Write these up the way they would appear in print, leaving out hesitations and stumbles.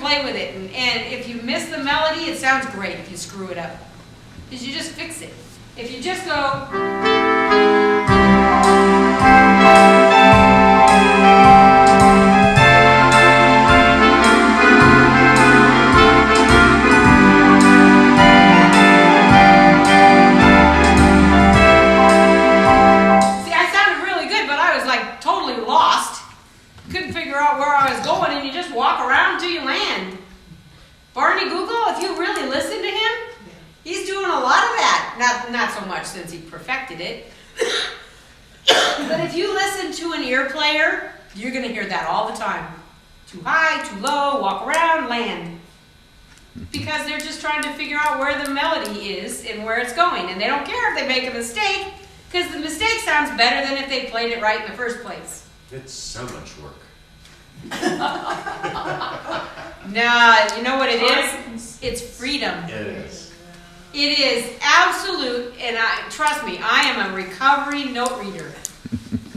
play with it. And if you miss the melody, it sounds great if you screw it up. Because you just fix it. If you just go... walk around till you land. Barney Google, if you really listen to him, he's doing a lot of that. Not so much since he perfected it. But if you listen to an ear player, you're going to hear that all the time. Too high, too low, walk around, land. Because they're just trying to figure out where the melody is and where it's going. And they don't care if they make a mistake, because the mistake sounds better than if they played it right in the first place. It's so much work. Nah, you know what it is? It's freedom. It is. It is absolute, and trust me, I am a recovering note reader.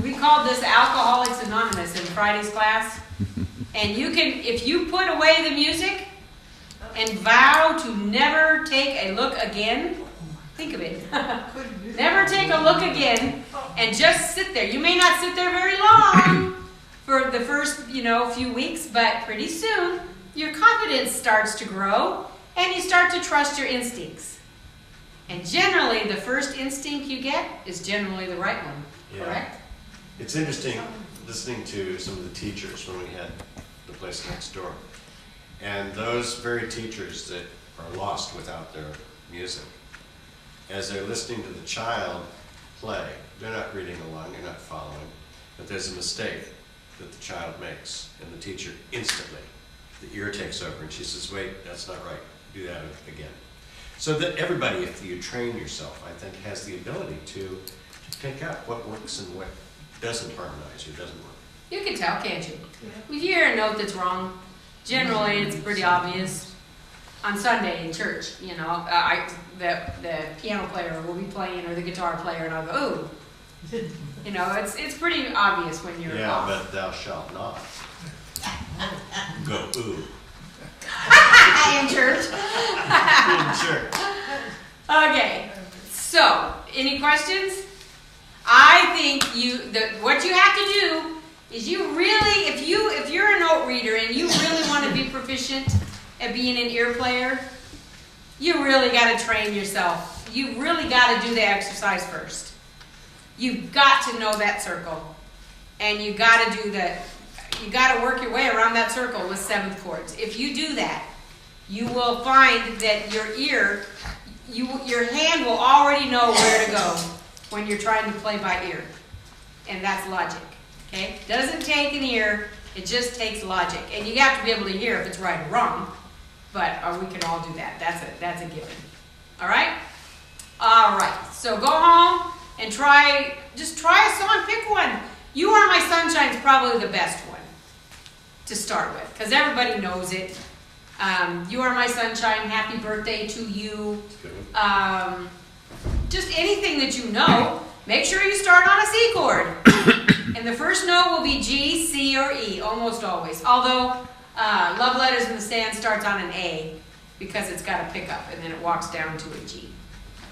We called this Alcoholics Anonymous in Friday's class. And you can, if you put away the music and vow to never take a look again, think of it. Never take a look again and just sit there. You may not sit there very long for the first, few weeks, but pretty soon your confidence starts to grow and you start to trust your instincts. And generally, the first instinct you get is generally the right one, correct? It's interesting listening to some of the teachers when we had the place next door. And those very teachers that are lost without their music, as they're listening to the child play, they're not reading along, they're not following, but there's a mistake that the child makes, and the teacher instantly, the ear takes over, and she says, wait, that's not right, do that again. So that everybody, if you train yourself, I think, has the ability to pick up what works and what doesn't harmonize or doesn't work. You can tell, can't you? If you hear a note that's wrong, generally it's pretty obvious. On Sunday in church, the piano player will be playing, or the guitar player, and I'll go, ooh. It's pretty obvious when you're off. But thou shalt not go ooh. In church. In church. Okay. So, any questions? I think what you have to do is you really, if you're a note reader and you really want to be proficient at being an ear player, you really got to train yourself. You really got to do the exercise first. You've got to know that circle, and you got to work your way around that circle with seventh chords. If you do that, you will find that your hand will already know where to go when you're trying to play by ear, and that's logic. Okay, doesn't take an ear; it just takes logic, and you have to be able to hear if it's right or wrong. But we can all do that. That's a given. All right. All right. So go home and try a song, pick one. You Are My Sunshine is probably the best one to start with, because everybody knows it. You Are My Sunshine, Happy Birthday to You. Just anything that you know. Make sure you start on a C chord. And the first note will be G, C, or E, almost always. Although Love Letters in the Sand starts on an A, because it's got a pickup, and then it walks down to a G.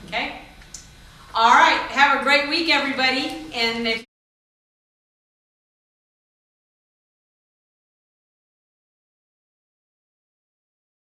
Okay? All right, have a great week, everybody. And if